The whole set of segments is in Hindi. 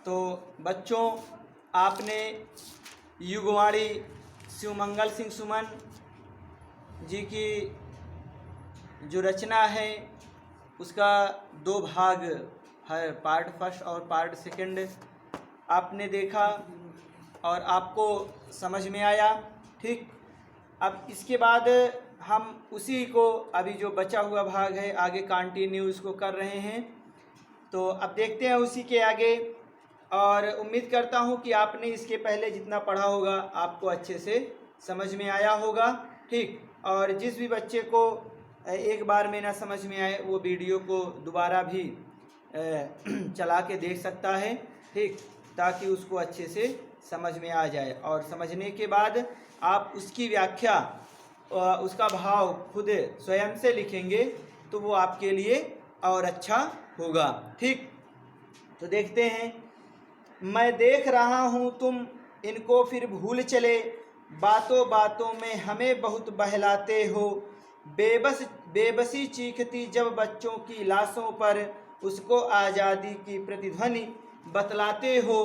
तो बच्चों, आपने युगवाणी शिवमंगल सिंह सुमन जी की जो रचना है उसका 2 भाग है, पार्ट फर्स्ट और पार्ट सेकंड आपने देखा और आपको समझ में आया। ठीक, अब इसके बाद हम उसी को अभी जो बचा हुआ भाग है आगे कंटिन्यू उसको कर रहे हैं। तो अब देखते हैं उसी के आगे, और उम्मीद करता हूं कि आपने इसके पहले जितना पढ़ा होगा आपको अच्छे से समझ में आया होगा। ठीक, और जिस भी बच्चे को एक बार में ना समझ में आए वो वीडियो को दोबारा भी चला के देख सकता है। ठीक, ताकि उसको अच्छे से समझ में आ जाए, और समझने के बाद आप उसकी व्याख्या उसका भाव खुद स्वयं से लिखेंगे तो वो आपके लिए और अच्छा होगा। ठीक, तो देखते हैं। मैं देख रहा हूँ तुम इनको फिर भूल चले, बातों बातों में हमें बहुत बहलाते हो, बेबसी चीखती जब बच्चों की लाशों पर, उसको आज़ादी की प्रतिध्वनि बतलाते हो।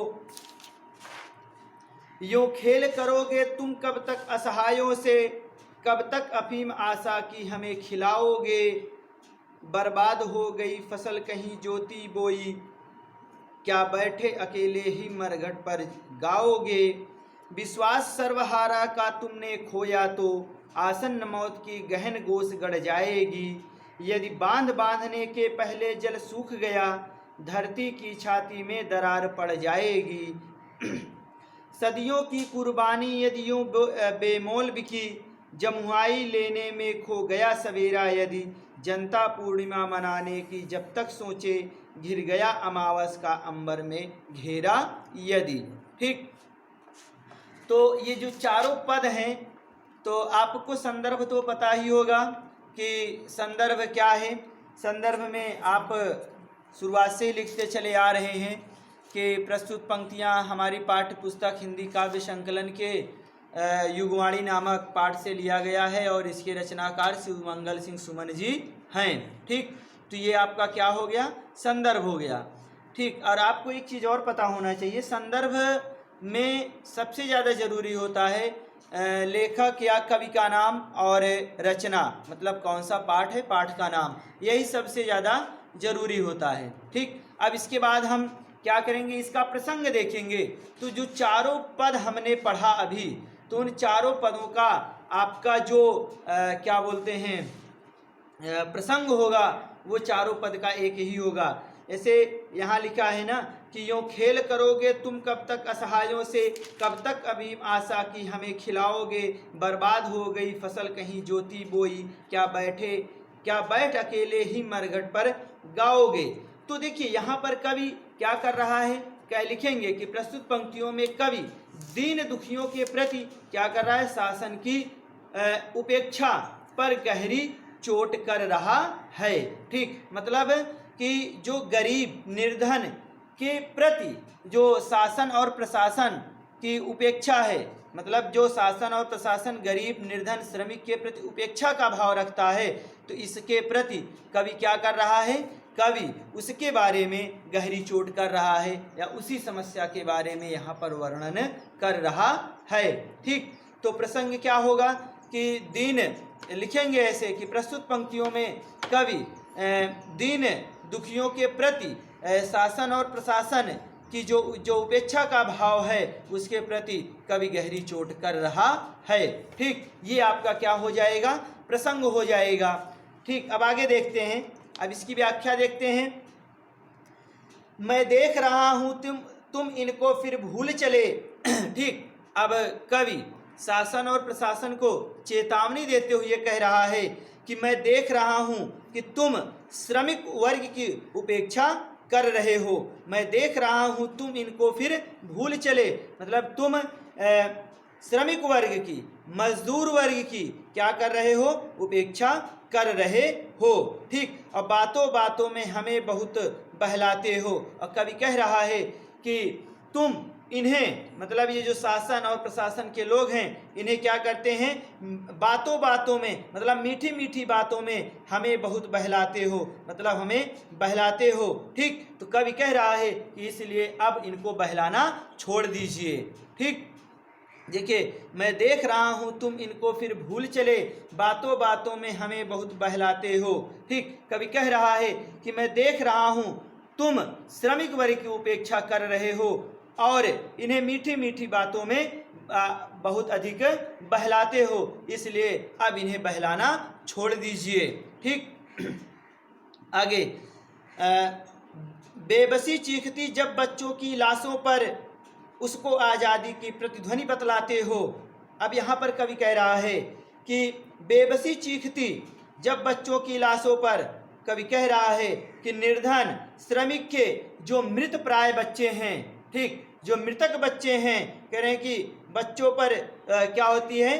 यूं खेल करोगे तुम कब तक असहायों से, कब तक अफीम आशा की हमें खिलाओगे, बर्बाद हो गई फसल कहीं ज्योति बोई, क्या बैठे अकेले ही मरघट पर गाओगे। विश्वास सर्वहारा का तुमने खोया तो, आसन्न मौत की गहन गोश गढ़ जाएगी। यदि बांधने के पहले जल सूख गया, धरती की छाती में दरार पड़ जाएगी। सदियों की कुर्बानी यदि यूं बेमोल बिकी, जमुआई लेने में खो गया सवेरा यदि, जनता पूर्णिमा मनाने की जब तक सोचे, घिर गया अमावस का अंबर में घेरा यदि। ठीक, तो ये जो चारों पद हैं, तो आपको संदर्भ तो पता ही होगा कि संदर्भ क्या है। संदर्भ में आप शुरुआत से ही लिखते चले आ रहे हैं कि प्रस्तुत पंक्तियां हमारी पाठ्य पुस्तक हिंदी काव्य संकलन के युगवाणी नामक पाठ से लिया गया है और इसके रचनाकार शिवमंगल सिंह सुमन जी हैं। ठीक, तो ये आपका क्या हो गया, संदर्भ हो गया। ठीक, और आपको एक चीज़ और पता होना चाहिए, संदर्भ में सबसे ज़्यादा ज़रूरी होता है लेखक या कवि का नाम और रचना, मतलब कौन सा पाठ है, पाठ का नाम, यही सबसे ज़्यादा ज़रूरी होता है। ठीक, अब इसके बाद हम क्या करेंगे, इसका प्रसंग देखेंगे। तो जो चारों पद हमने पढ़ा अभी, तो उन चारों पदों का आपका जो क्या बोलते हैं प्रसंग होगा, वो चारों पद का एक ही होगा। ऐसे यहाँ लिखा है ना कि यूं खेल करोगे तुम कब तक असहायों से, कब तक अभी आशा की हमें खिलाओगे, बर्बाद हो गई फसल कहीं ज्योति बोई, क्या बैठ अकेले ही मरघट पर गाओगे। तो देखिए यहाँ पर कवि क्या कर रहा है, क्या लिखेंगे कि प्रस्तुत पंक्तियों में कवि दीन दुखियों के प्रति क्या कर रहा है, शासन की उपेक्षा पर गहरी चोट कर रहा है। ठीक, मतलब कि जो गरीब निर्धन के प्रति जो शासन और प्रशासन की उपेक्षा है, मतलब जो शासन और प्रशासन गरीब निर्धन श्रमिक के प्रति उपेक्षा का भाव रखता है, तो इसके प्रति कवि क्या कर रहा है, कवि उसके बारे में गहरी चोट कर रहा है या उसी समस्या के बारे में यहाँ पर वर्णन कर रहा है। ठीक, तो प्रसंग क्या होगा कि दीन लिखेंगे ऐसे कि प्रस्तुत पंक्तियों में कवि दीन दुखियों के प्रति शासन और प्रशासन की जो उपेक्षा का भाव है उसके प्रति कवि गहरी चोट कर रहा है। ठीक, ये आपका क्या हो जाएगा, प्रसंग हो जाएगा। ठीक, अब आगे देखते हैं, अब इसकी व्याख्या देखते हैं। मैं देख रहा हूं तुम इनको फिर भूल चले। ठीक, अब कवि शासन और प्रशासन को चेतावनी देते हुए कह रहा है कि मैं देख रहा हूं कि तुम श्रमिक वर्ग की उपेक्षा कर रहे हो, मैं देख रहा हूं तुम इनको फिर भूल चले, मतलब तुम श्रमिक वर्ग की, मजदूर वर्ग की क्या कर रहे हो, उपेक्षा कर रहे हो। ठीक, और बातों बातों में हमें बहुत बहलाते हो, और कवि कह रहा है कि तुम इन्हें मतलब ये जो शासन और प्रशासन के लोग हैं इन्हें क्या करते हैं, बातों बातों में मतलब मीठी मीठी बातों में हमें बहुत बहलाते हो, मतलब हमें बहलाते हो। ठीक, तो कवि कह रहा है कि इसलिए अब इनको बहलाना छोड़ दीजिए। ठीक, देखिए, मैं देख रहा हूँ तुम इनको फिर भूल चले, बातों बातों में हमें बहुत बहलाते हो। ठीक, कवि कह रहा है कि मैं देख रहा हूँ तुम श्रमिक वर्ग की उपेक्षा कर रहे हो और इन्हें मीठी मीठी बातों में बहुत अधिक बहलाते हो, इसलिए अब इन्हें बहलाना छोड़ दीजिए। ठीक, आगे, बेबसी चीखती जब बच्चों की लाशों पर उसको आज़ादी की प्रतिध्वनि बतलाते हो। अब यहाँ पर कवि कह रहा है कि बेबसी चीखती जब बच्चों की लाशों पर, कवि कह रहा है कि निर्धन श्रमिक के जो मृत प्राय बच्चे हैं, ठीक, जो मृतक बच्चे हैं, कह रहे हैं कि बच्चों पर क्या होती है,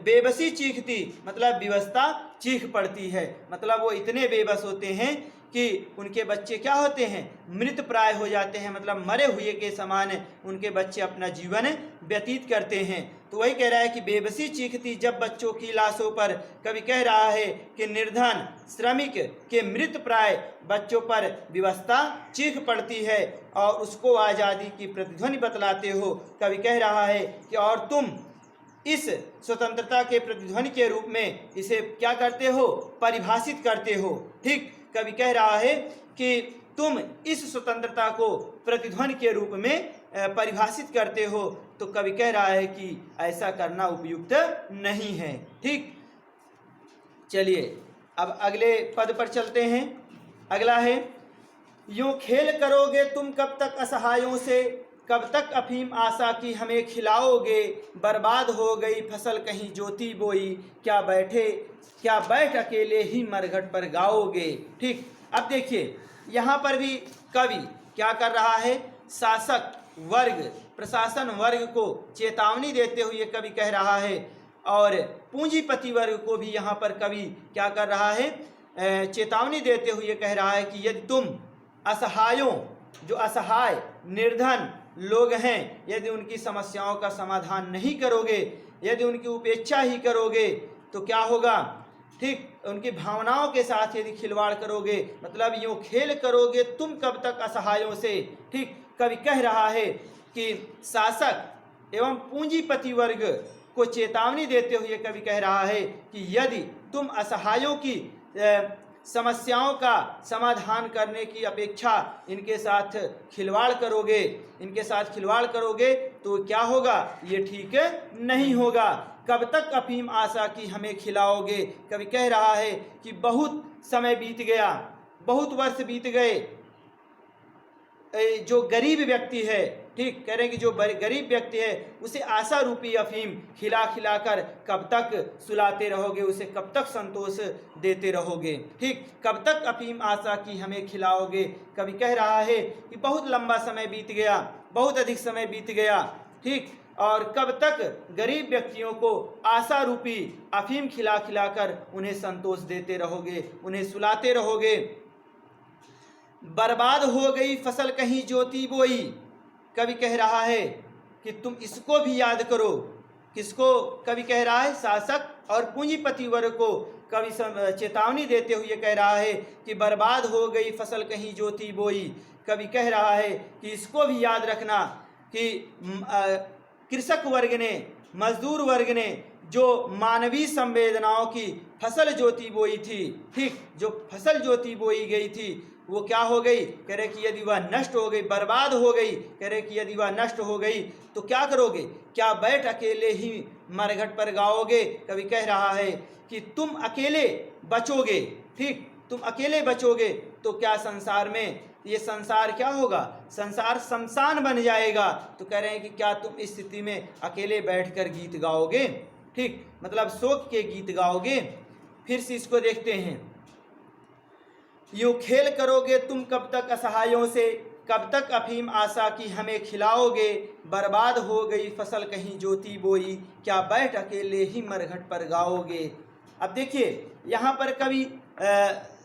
बेबसी चीखती मतलब विवशता चीख पड़ती है, मतलब वो इतने बेबस होते हैं कि उनके बच्चे क्या होते हैं, मृत प्राय हो जाते हैं, मतलब मरे हुए के समान उनके बच्चे अपना जीवन व्यतीत करते हैं। तो वही कह रहा है कि बेबसी चीखती जब बच्चों की लाशों पर, कवि कह रहा है कि निर्धन श्रमिक के मृत प्राय बच्चों पर विवशता चीख पड़ती है और उसको आज़ादी की प्रतिध्वनि बतलाते हो। कवि कह रहा है कि और तुम इस स्वतंत्रता के प्रतिध्वनि के रूप में इसे क्या करते हो, परिभाषित करते हो। ठीक, कवि कह रहा है कि तुम इस स्वतंत्रता को प्रतिध्वनि के रूप में परिभाषित करते हो, तो कवि कह रहा है कि ऐसा करना उपयुक्त नहीं है। ठीक, चलिए अब अगले पद पर चलते हैं। अगला है, यूं खेल करोगे तुम कब तक असहायों से, कब तक अफीम आशा की हमें खिलाओगे, बर्बाद हो गई फसल कहीं ज्योति बोई, क्या बैठ अकेले ही मरघट पर गाओगे। ठीक, अब देखिए यहाँ पर भी कवि क्या कर रहा है, शासक वर्ग प्रशासन वर्ग को चेतावनी देते हुए कवि कह रहा है और पूंजीपति वर्ग को भी यहाँ पर कवि क्या कर रहा है, चेतावनी देते हुए कह रहा है कि यदि तुम असहायों, जो असहाय निर्धन लोग हैं, यदि उनकी समस्याओं का समाधान नहीं करोगे, यदि उनकी उपेक्षा ही करोगे तो क्या होगा। ठीक, उनकी भावनाओं के साथ यदि खिलवाड़ करोगे, मतलब यूँ खेल करोगे तुम कब तक असहायों से। ठीक, कवि कह रहा है कि शासक एवं पूंजीपति वर्ग को चेतावनी देते हुए कवि कह रहा है कि यदि तुम असहायों की समस्याओं का समाधान करने की अपेक्षा इनके साथ खिलवाड़ करोगे तो क्या होगा, ये ठीक नहीं होगा। कब तक अफीम आशा की हमें खिलाओगे। कवि कह रहा है कि बहुत समय बीत गया, बहुत वर्ष बीत गए, जो गरीब व्यक्ति है, ठीक, कह रहे हैं कि जो गरीब व्यक्ति है उसे आशा रूपी अफीम खिला खिला कर कब तक सुलाते रहोगे, उसे कब तक संतोष देते रहोगे। ठीक, कब तक अफीम आशा की हमें खिलाओगे। कवि कह रहा है कि बहुत लंबा समय बीत गया, बहुत अधिक समय बीत गया। ठीक, और कब तक गरीब व्यक्तियों को आशा रूपी अफीम खिला खिला कर उन्हें संतोष देते रहोगे, उन्हें सुलाते रहोगे। बर्बाद हो गई फसल कहीं ज्योति बोई। कवि कह रहा है कि तुम इसको भी याद करो। किसको कवि कह रहा है, शासक और पूंजीपति वर्ग को कवि चेतावनी देते हुए कह रहा है कि बर्बाद हो गई फसल कहीं ज्योति बोई। कवि कह रहा है कि इसको भी याद रखना कि कृषक वर्ग ने, मजदूर वर्ग ने जो मानवीय संवेदनाओं की फसल ज्योति बोई थी, ठीक, जो फसल ज्योति बोई गई थी वो क्या हो गई, कह रहे कि यदि वह नष्ट हो गई, बर्बाद हो गई, कह रहे कि यदि वह नष्ट हो गई तो क्या करोगे, क्या बैठ अकेले ही मरघट पर गाओगे। कवि कह रहा है कि तुम अकेले बचोगे, ठीक, तुम अकेले बचोगे तो क्या संसार में, ये संसार क्या होगा, संसार शमशान बन जाएगा। तो कह रहे हैं कि क्या तुम इस स्थिति में अकेले बैठकर गीत गाओगे, ठीक, मतलब शोक के गीत गाओगे। फिर से इसको देखते हैं, यूं खेल करोगे तुम कब तक असहायों से, कब तक अफीम आशा की हमें खिलाओगे, बर्बाद हो गई फसल कहीं ज्योति बोई, क्या बैठ अकेले ही मरघट पर गाओगे। अब देखिए यहाँ पर कवि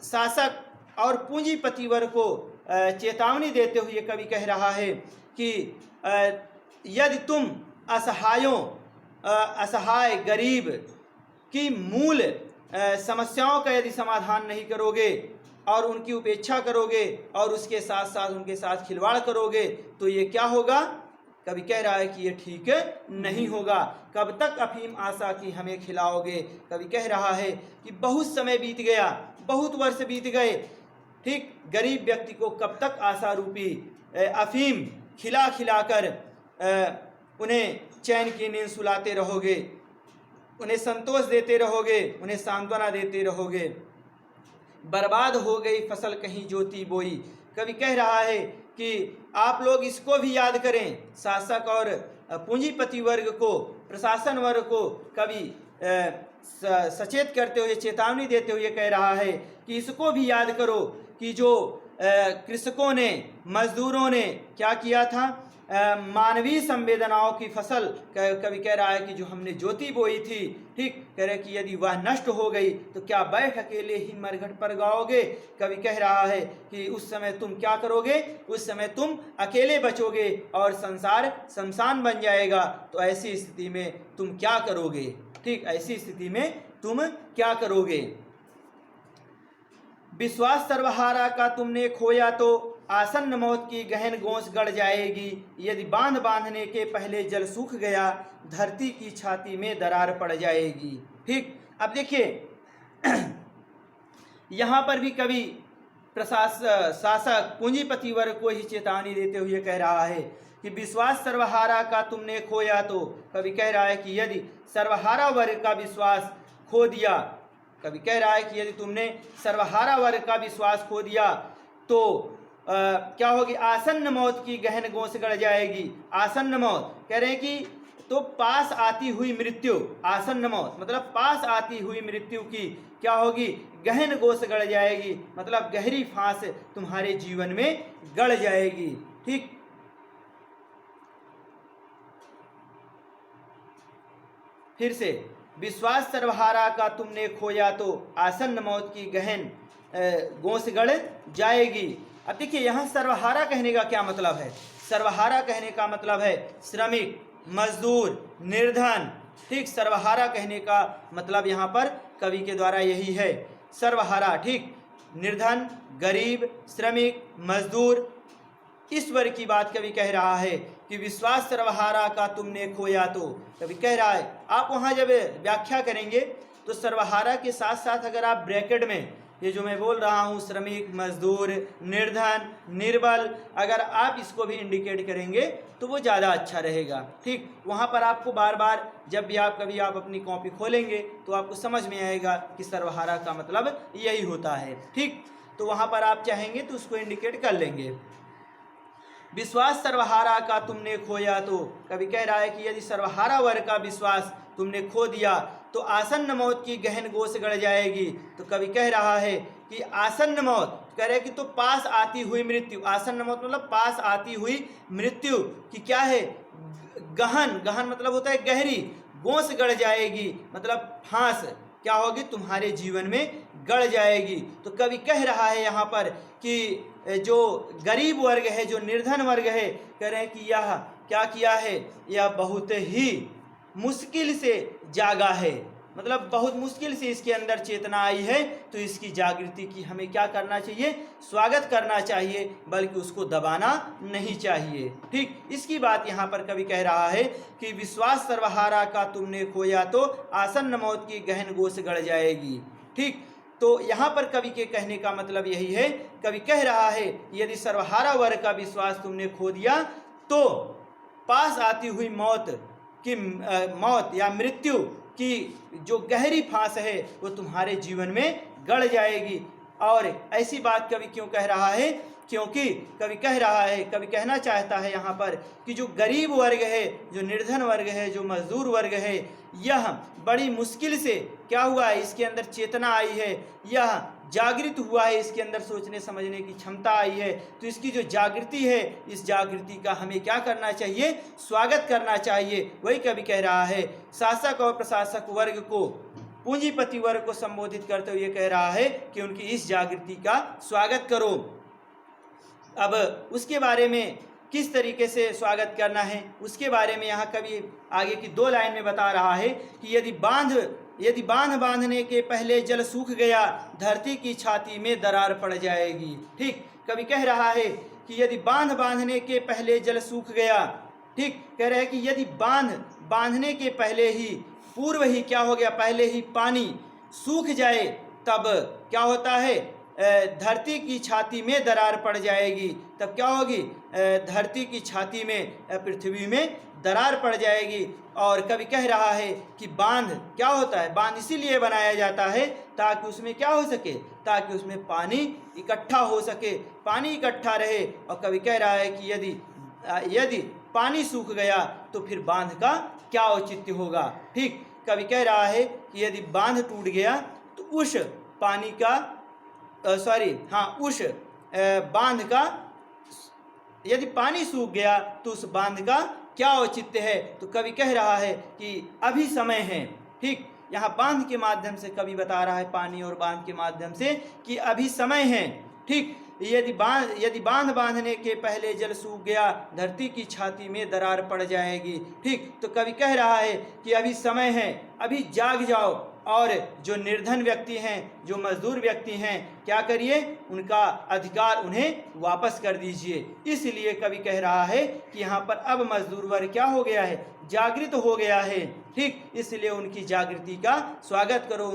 शासक और पूंजीपति वर्ग को चेतावनी देते हुए कवि कह रहा है कि यदि तुम असहाय गरीब की मूल समस्याओं का यदि समाधान नहीं करोगे और उनकी उपेक्षा करोगे और उसके साथ साथ उनके साथ खिलवाड़ करोगे तो ये क्या होगा? कवि कह रहा है कि ये ठीक नहीं होगा। कब तक अफीम आशा की हमें खिलाओगे? कवि कह रहा है कि बहुत समय बीत गया, बहुत वर्ष बीत गए, ठीक, गरीब व्यक्ति को कब तक आशा रूपी अफीम खिला खिलाकर उन्हें चैन की नींद सुलाते रहोगे, उन्हें संतोष देते रहोगे, उन्हें सांत्वना देते रहोगे। बर्बाद हो गई फसल कहीं ज्योति बोई। कवि कह रहा है कि आप लोग इसको भी याद करें, शासक और पूंजीपति वर्ग को, प्रशासन वर्ग को कवि सचेत करते हुए, चेतावनी देते हुए कह रहा है कि इसको भी याद करो कि जो कृषकों ने, मजदूरों ने क्या किया था, मानवीय संवेदनाओं की फसल, कवि कह रहा है कि जो हमने ज्योति बोई थी, ठीक, कह रहे कि यदि वह नष्ट हो गई तो क्या बैठ अकेले ही मरघट पर गाओगे? कवि कह रहा है कि उस समय तुम क्या करोगे? उस समय तुम अकेले बचोगे और संसार शमशान बन जाएगा। तो ऐसी स्थिति में तुम क्या करोगे? ठीक, ऐसी स्थिति में तुम क्या करोगे? विश्वास सर्वहारा का तुमने खोया तो आसन्न मौत की गहन गोंस गड़ जाएगी। यदि बांध बांधने के पहले जल सूख गया, धरती की छाती में दरार पड़ जाएगी। ठीक, अब देखिए यहाँ पर भी कवि शासक पूंजीपति वर्ग को ही चेतावनी देते हुए कह रहा है कि विश्वास सर्वहारा का तुमने खोया तो, कवि कह रहा है कि यदि सर्वहारा वर्ग का विश्वास खो दिया, कवि कह रहा है कि यदि तुमने सर्वहारा वर्ग का विश्वास खो दिया तो क्या होगी? आसन्न मौत की गहन गोंस गड़ जाएगी। आसन्न मौत कह रहे हैं कि तो पास आती हुई मृत्यु, आसन्न मौत मतलब पास आती हुई मृत्यु की क्या होगी? गहन गोंस गड़ जाएगी, मतलब गहरी फांस तुम्हारे जीवन में गड़ जाएगी। ठीक, फिर से, विश्वास सर्वहारा का तुमने खोया तो आसन्न मौत की गहन गोंस गड़ जाएगी। अब देखिए यहाँ सर्वहारा कहने का क्या मतलब है? सर्वहारा कहने का मतलब है श्रमिक, मजदूर, निर्धन। ठीक, सर्वहारा कहने का मतलब यहाँ पर कवि के द्वारा यही है, सर्वहारा। ठीक, निर्धन, गरीब, श्रमिक, मजदूर, इस वर्ग की बात कवि कह रहा है कि विश्वास सर्वहारा का तुमने खोया तो। कवि कह रहा है, आप वहाँ जब व्याख्या करेंगे तो सर्वहारा के साथ साथ अगर आप ब्रैकेट में ये जो मैं बोल रहा हूँ, श्रमिक, मजदूर, निर्धन, निर्बल, अगर आप इसको भी इंडिकेट करेंगे तो वो ज़्यादा अच्छा रहेगा। ठीक, वहाँ पर आपको बार बार जब भी आप कभी आप अपनी कॉपी खोलेंगे तो आपको समझ में आएगा कि सर्वहारा का मतलब यही होता है। ठीक, तो वहाँ पर आप चाहेंगे तो उसको इंडिकेट कर लेंगे। विश्वास सर्वहारा का तुमने खोया तो, कवि कह रहा है कि यदि सर्वहारा वर्ग का विश्वास तुमने खो दिया तो आसन्न मौत की गहन गोंस गड़ जाएगी। तो कवि कह रहा है कि आसन्न मौत, कह रहे हैं कि तो पास आती हुई मृत्यु, आसन्न मौत मतलब पास आती हुई मृत्यु की क्या है? गहन, गहन मतलब होता है गहरी, गोंस गड़ जाएगी मतलब फांस क्या होगी? तुम्हारे जीवन में गड़ जाएगी। तो कवि कह रहा है यहाँ पर कि जो गरीब वर्ग है, जो निर्धन वर्ग है, कह रहे हैं कि यह क्या किया है? यह बहुत ही मुश्किल से जागा है, मतलब बहुत मुश्किल से इसके अंदर चेतना आई है। तो इसकी जागृति की हमें क्या करना चाहिए? स्वागत करना चाहिए, बल्कि उसको दबाना नहीं चाहिए। ठीक, इसकी बात यहाँ पर कवि कह रहा है कि विश्वास सर्वहारा का तुमने खोया तो आसन्न मौत की गहन गोंस गड़ जाएगी। ठीक, तो यहाँ पर कवि के कहने का मतलब यही है, कवि कह रहा है यदि सर्वहारा वर्ग का विश्वास तुमने खो दिया तो पास आती हुई मौत या मृत्यु की जो गहरी फांस है वो तुम्हारे जीवन में गड़ जाएगी। और ऐसी बात कवि क्यों कह रहा है? क्योंकि कवि कह रहा है, कवि कहना चाहता है यहाँ पर कि जो गरीब वर्ग है, जो निर्धन वर्ग है, जो मजदूर वर्ग है, यह बड़ी मुश्किल से क्या हुआ है? इसके अंदर चेतना आई है, यह जागृत हुआ है, इसके अंदर सोचने समझने की क्षमता आई है। तो इसकी जो जागृति है, इस जागृति का हमें क्या करना चाहिए? स्वागत करना चाहिए। वही कवि कह रहा है, शासक और प्रशासक वर्ग को, पूंजीपति वर्ग को संबोधित करते हुए कह रहा है कि उनकी इस जागृति का स्वागत करो। अब उसके बारे में किस तरीके से स्वागत करना है उसके बारे में यहाँ कवि आगे की 2 लाइन में बता रहा है कि यदि बांध बांधने के पहले जल सूख गया, धरती की छाती में दरार पड़ जाएगी। ठीक, कवि कह रहा है कि यदि बांध बांधने के पहले जल सूख गया, ठीक, कह रहे हैं कि यदि बांधने के पहले ही, पूर्व ही क्या हो गया, पहले ही पानी सूख जाए, तब क्या होता है, धरती की छाती में दरार पड़ जाएगी। तब क्या होगी, धरती की छाती में, पृथ्वी में दरार पड़ जाएगी। और कवि कह रहा है कि बांध क्या होता है, बांध इसीलिए बनाया जाता है ताकि उसमें क्या हो सके, ताकि उसमें पानी इकट्ठा हो सके, पानी इकट्ठा रहे। और कवि कह रहा है कि यदि पानी सूख गया तो फिर बांध का क्या औचित्य होगा। ठीक, कवि कह रहा है कि यदि बांध टूट गया तो उस पानी का उस बांध का, यदि पानी सूख गया तो उस बांध का क्या औचित्य है। तो कवि कह रहा है कि अभी समय है। ठीक, यहाँ बांध के माध्यम से कवि बता रहा है, पानी और बांध के माध्यम से, कि अभी समय है। ठीक, यदि बांध बांधने के पहले जल सूख गया, धरती की छाती में दरार पड़ जाएगी। ठीक, तो कवि कह रहा है कि अभी समय है, अभी जाग जाओ, और जो निर्धन व्यक्ति हैं, जो मजदूर व्यक्ति हैं, क्या करिए, उनका अधिकार उन्हें वापस कर दीजिए। इसलिए कवि कह रहा है कि यहाँ पर अब मजदूर वर्ग क्या हो गया है, जागृत हो गया है। ठीक, इसलिए उनकी जागृति का स्वागत करो,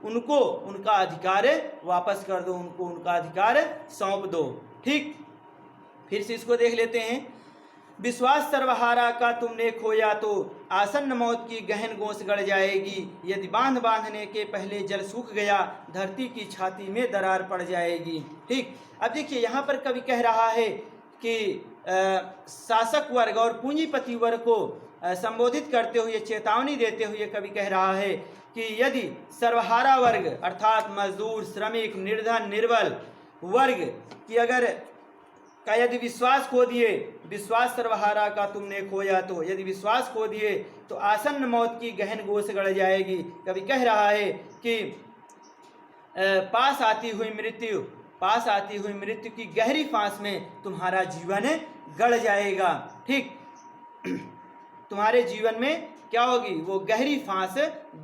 उनको उनका अधिकार वापस कर दो, उनको उनका अधिकार सौंप दो। ठीक, फिर से इसको देख लेते हैं। विश्वास सर्वहारा का तुमने खोया तो आसन्न मौत की गहन गोंस गड़ जाएगी। यदि बांध बांधने के पहले जल सूख गया, धरती की छाती में दरार पड़ जाएगी। ठीक, अब देखिए यहाँ पर कवि कह रहा है कि शासक वर्ग और पूंजीपति वर्ग को संबोधित करते हुए, चेतावनी देते हुए कवि कह रहा है कि यदि सर्वहारा वर्ग अर्थात मजदूर, श्रमिक, निर्धन, निर्बल वर्ग की यदि विश्वास खो दिए, विश्वास सर्वहारा का तुमने खोया तो, यदि विश्वास खो दिए तो आसन्न मौत की गहन गोस गड़ जाएगी। कवि कह रहा है कि पास आती हुई मृत्यु की गहरी फांस में तुम्हारा जीवन गड़ जाएगा। ठीक, तुम्हारे जीवन में क्या होगी, वो गहरी फांस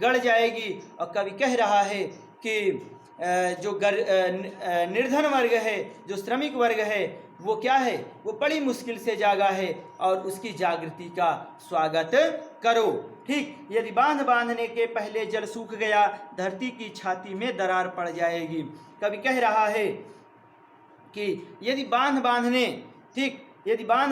गड़ जाएगी। और कवि कह रहा है कि जो निर्धन वर्ग है, जो श्रमिक वर्ग है, वो क्या है, वो बड़ी मुश्किल से जागा है, और उसकी जागृति का स्वागत करो। ठीक, यदि बांध बांधने के पहले जल सूख गया, धरती की छाती में दरार पड़ जाएगी। कवि कह रहा है कि यदि बांध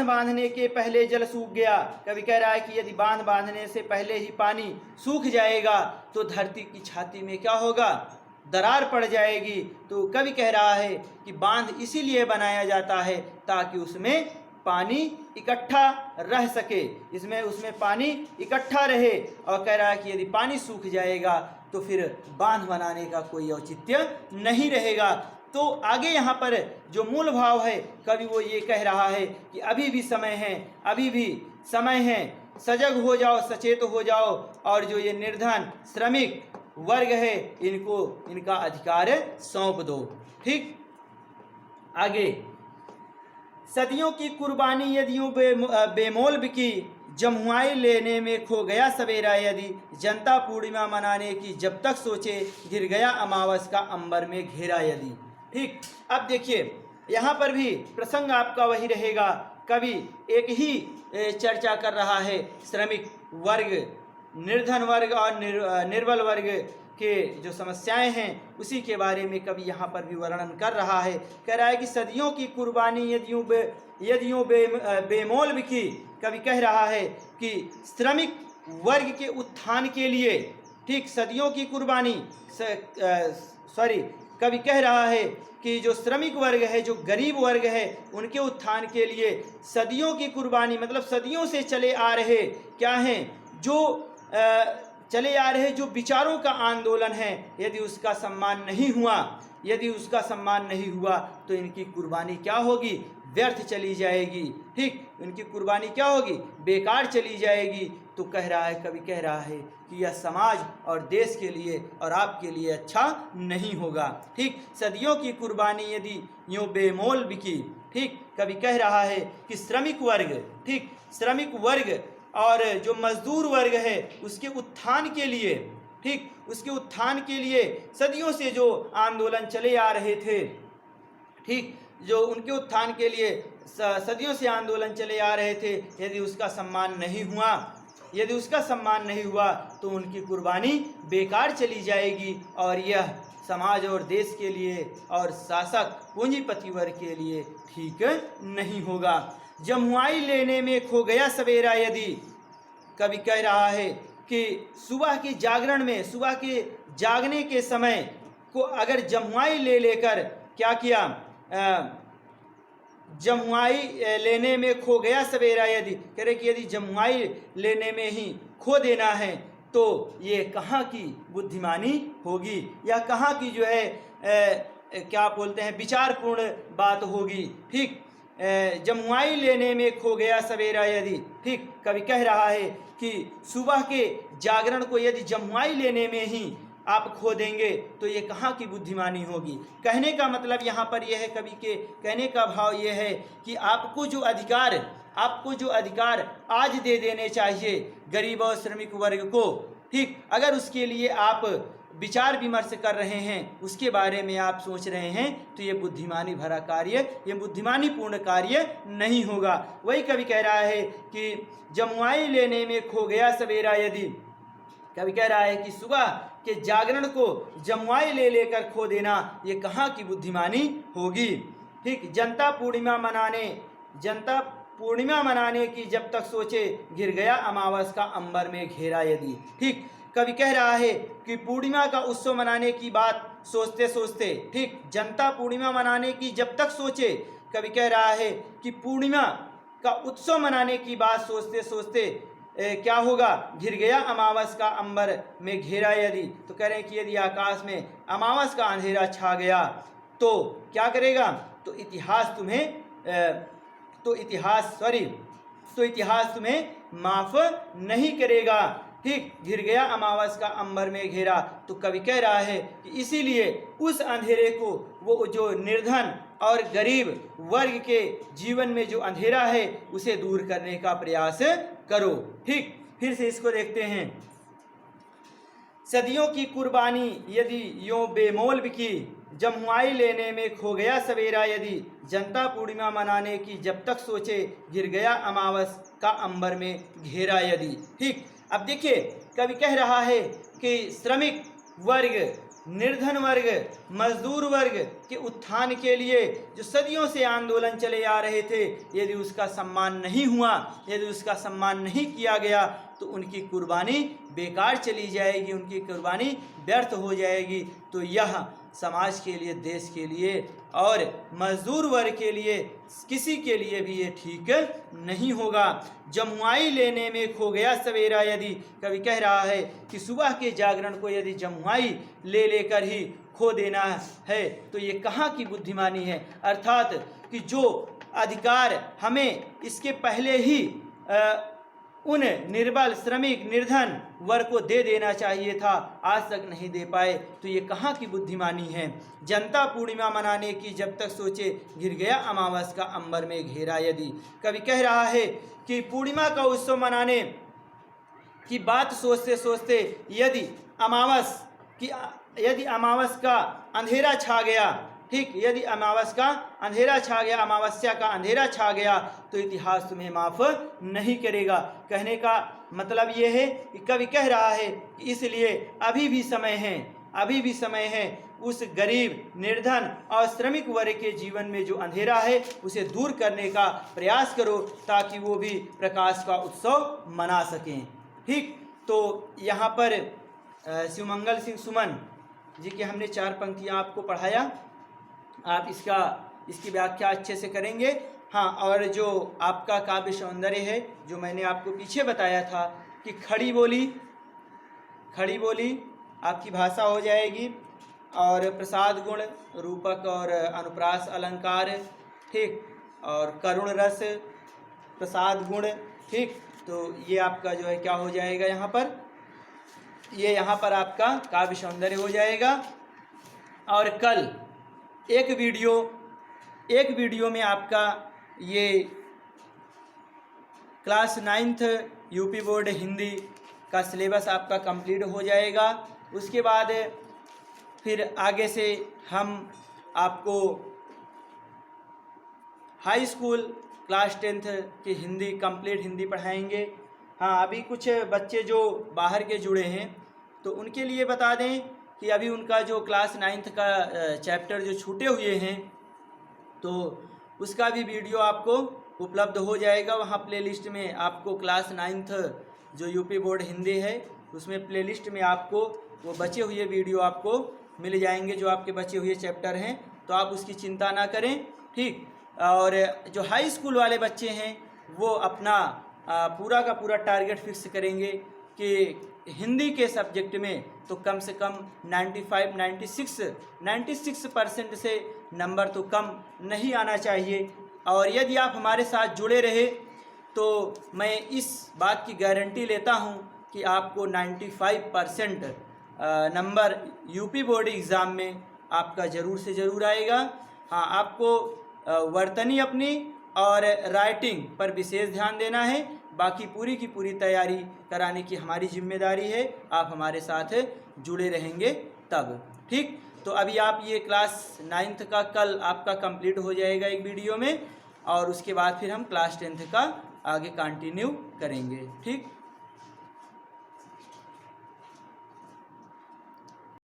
बांधने के पहले जल सूख गया, कवि कह रहा है कि यदि बांध बांधने से पहले ही पानी सूख जाएगा तो धरती की छाती में क्या होगा, दरार पड़ जाएगी। तो कवि कह रहा है कि बांध इसीलिए बनाया जाता है ताकि उसमें पानी इकट्ठा रह सके, उसमें पानी इकट्ठा रहे। और कह रहा है कि यदि पानी सूख जाएगा तो फिर बांध बनाने का कोई औचित्य नहीं रहेगा। तो आगे यहाँ पर जो मूल भाव है, कवि वो ये कह रहा है कि अभी भी समय है, सजग हो जाओ, सचेत हो जाओ, और जो ये निर्धन श्रमिक वर्ग है, इनका अधिकार सौंप दो। ठीक, आगे, सदियों की कुर्बानी यदियों बेमोल बिकी, जमुआई लेने में खो गया सवेरा यदि, जनता पूर्णिमा मनाने की जब तक सोचे, गिर गया अमावस का अंबर में घेरा यदि। ठीक, अब देखिए यहाँ पर भी प्रसंग आपका वही रहेगा। कवि एक ही चर्चा कर रहा है, श्रमिक वर्ग, निर्धन वर्ग और निर्बल वर्ग के जो समस्याएं हैं उसी के बारे में कवि यहाँ पर भी वर्णन कर रहा है। कह रहा है कि सदियों की कुर्बानी यदियों बेमोल बिकी। कवि कह रहा है कि श्रमिक वर्ग के उत्थान के लिए, ठीक, सदियों की कुर्बानी, कवि कह रहा है कि जो श्रमिक वर्ग है, जो गरीब वर्ग है, उनके उत्थान के लिए सदियों की कुर्बानी, मतलब सदियों से चले आ रहे क्या हैं, जो चले आ रहे जो विचारों का आंदोलन है, यदि उसका सम्मान नहीं हुआ तो इनकी कुर्बानी क्या होगी, व्यर्थ चली जाएगी। ठीक, इनकी कुर्बानी क्या होगी, बेकार चली जाएगी। तो कवि कह रहा है कि यह समाज और देश के लिए और आपके लिए अच्छा नहीं होगा। ठीक, सदियों की कुर्बानी यदि यूँ बेमोल बिकी, ठीक, कवि कह रहा है कि श्रमिक वर्ग, ठीक, श्रमिक वर्ग और जो मजदूर वर्ग है उसके उत्थान के लिए, ठीक, उसके उत्थान के लिए सदियों से जो आंदोलन चले आ रहे थे, ठीक, जो उनके उत्थान के लिए सदियों से आंदोलन चले आ रहे थे, यदि उसका सम्मान नहीं हुआ, यदि उसका सम्मान नहीं हुआ तो उनकी कुर्बानी बेकार चली जाएगी और यह समाज और देश के लिए और शासक पूंजीपति वर्ग के लिए ठीक नहीं होगा। जमुआई लेने में खो गया सवेरा यदि, कवि कह रहा है कि सुबह के जागरण में, सुबह के जागने के समय को अगर जमुआई ले लेकर क्या किया, जमुआई लेने में खो गया सवेरा यदि, कह रहे कि यदि जमुआई लेने में ही खो देना है तो ये कहाँ की बुद्धिमानी होगी, या कहाँ की जो है क्या बोलते हैं विचारपूर्ण बात होगी। ठीक, जमुआई लेने में खो गया सवेरा यदि, ठीक, कवि कह रहा है कि सुबह के जागरण को यदि जमुआई लेने में ही आप खो देंगे तो ये कहाँ की बुद्धिमानी होगी। कहने का मतलब यहाँ पर यह है, कवि के कहने का भाव ये है कि आपको जो अधिकार आज दे देने चाहिए गरीब और श्रमिक वर्ग को, ठीक, अगर उसके लिए आप विचार विमर्श कर रहे हैं, उसके बारे में आप सोच रहे हैं तो ये बुद्धिमानी भरा कार्य, ये बुद्धिमानी पूर्ण कार्य नहीं होगा। वही कवि कह रहा है कि जमुआई लेने में खो गया सवेरा यदि, कवि कह रहा है कि सुबह के जागरण को जमुआई ले लेकर खो देना ये कहाँ की बुद्धिमानी होगी। ठीक, जनता पूर्णिमा मनाने की जब तक सोचे घिर गया अमावस का अंबर में घेरा यदि। ठीक, कवि कह रहा है कि पूर्णिमा का उत्सव मनाने की बात सोचते सोचते, ठीक, जनता पूर्णिमा मनाने की जब तक सोचे, कवि कह रहा है कि पूर्णिमा का उत्सव मनाने की बात सोचते सोचते क्या होगा, घिर गया अमावस का अंबर में घेरा यदि। तो कह रहे हैं कि यदि आकाश में अमावस का अंधेरा छा गया तो क्या करेगा, तो इतिहास तुम्हें माफ नहीं करेगा। ठीक, घिर गया अमावस का अंबर में घेरा। तो कवि कह रहा है कि इसीलिए उस अंधेरे को, वो जो निर्धन और गरीब वर्ग के जीवन में जो अंधेरा है उसे दूर करने का प्रयास करो। ठीक, फिर से इसको देखते हैं। सदियों की कुर्बानी यदि यों बेमोल बिकी, जमुआई लेने में खो गया सवेरा यदि, जनता पूर्णिमा मनाने की जब तक सोचे घिर गया अमावस का अंबर में घेरा यदि। ठीक, अब देखिए कवि कह रहा है कि श्रमिक वर्ग, निर्धन वर्ग, मजदूर वर्ग के उत्थान के लिए जो सदियों से आंदोलन चले आ रहे थे, यदि उसका सम्मान नहीं हुआ, यदि उसका सम्मान नहीं किया गया तो उनकी कुर्बानी बेकार चली जाएगी, उनकी कुर्बानी व्यर्थ हो जाएगी। तो यह समाज के लिए, देश के लिए और मजदूर वर्ग के लिए, किसी के लिए भी ये ठीक नहीं होगा। जमुआई लेने में खो गया सवेरा यदि, कवि कह रहा है कि सुबह के जागरण को यदि जमुआई ले लेकर ही खो देना है तो ये कहाँ की बुद्धिमानी है। अर्थात कि जो अधिकार हमें इसके पहले ही उन निर्बल, श्रमिक, निर्धन वर्ग को दे देना चाहिए था, आज तक नहीं दे पाए, तो ये कहाँ की बुद्धिमानी है। जनता पूर्णिमा मनाने की जब तक सोचे घिर गया अमावस का अंबर में घेरा यदि। कवि कह रहा है कि पूर्णिमा का उत्सव मनाने की बात सोचते सोचते यदि अमावस का अंधेरा छा गया, ठीक, यदि अमावस का अंधेरा छा गया, अमावस्या का अंधेरा छा गया तो इतिहास तुम्हें माफ नहीं करेगा। कहने का मतलब ये है कि कवि कह रहा है कि इसलिए अभी भी समय है उस गरीब, निर्धन और श्रमिक वर्ग के जीवन में जो अंधेरा है उसे दूर करने का प्रयास करो ताकि वो भी प्रकाश का उत्सव मना सकें। ठीक, तो यहाँ पर शिवमंगल सिंह सुमन जी के हमने 4 पंक्तियाँ आपको पढ़ाया, आप इसकी व्याख्या अच्छे से करेंगे। हाँ, और जो आपका काव्य सौंदर्य है, जो मैंने आपको पीछे बताया था कि खड़ी बोली आपकी भाषा हो जाएगी, और प्रसाद गुण, रूपक और अनुप्रास अलंकार, ठीक, और करुण रस, प्रसाद गुण, ठीक, तो ये आपका जो है क्या हो जाएगा, यहाँ पर आपका काव्य सौंदर्य हो जाएगा। और कल एक एक वीडियो में आपका ये class 9th UP board Hindi का सिलेबस आपका कंप्लीट हो जाएगा। उसके बाद फिर आगे से हम आपको हाई स्कूल क्लास 10th की हिंदी कंप्लीट हिंदी पढ़ाएंगे। हाँ, अभी कुछ बच्चे जो बाहर के जुड़े हैं तो उनके लिए बता दें कि अभी उनका जो क्लास 9th का चैप्टर जो छूटे हुए हैं तो उसका भी वीडियो आपको उपलब्ध हो जाएगा। वहाँ प्लेलिस्ट में आपको क्लास 9th जो यूपी बोर्ड हिंदी है उसमें प्लेलिस्ट में आपको वो बचे हुए वीडियो आपको मिल जाएंगे जो आपके बचे हुए चैप्टर हैं, तो आप उसकी चिंता ना करें, ठीक। और जो हाई स्कूल वाले बच्चे हैं वो अपना पूरा का पूरा टारगेट फिक्स करेंगे कि हिंदी के सब्जेक्ट में तो कम से कम 96% से नंबर तो कम नहीं आना चाहिए। और यदि आप हमारे साथ जुड़े रहे तो मैं इस बात की गारंटी लेता हूं कि आपको 95% नंबर यूपी बोर्ड एग्ज़ाम में आपका ज़रूर से ज़रूर आएगा। हाँ, आपको वर्तनी अपनी और राइटिंग पर विशेष ध्यान देना है, बाकी पूरी की पूरी तैयारी कराने की हमारी जिम्मेदारी है। आप हमारे साथ जुड़े रहेंगे तब, ठीक। तो अभी आप ये क्लास 9th का कल आपका कंप्लीट हो जाएगा एक वीडियो में, और उसके बाद फिर हम क्लास 10th का आगे कंटिन्यू करेंगे, ठीक।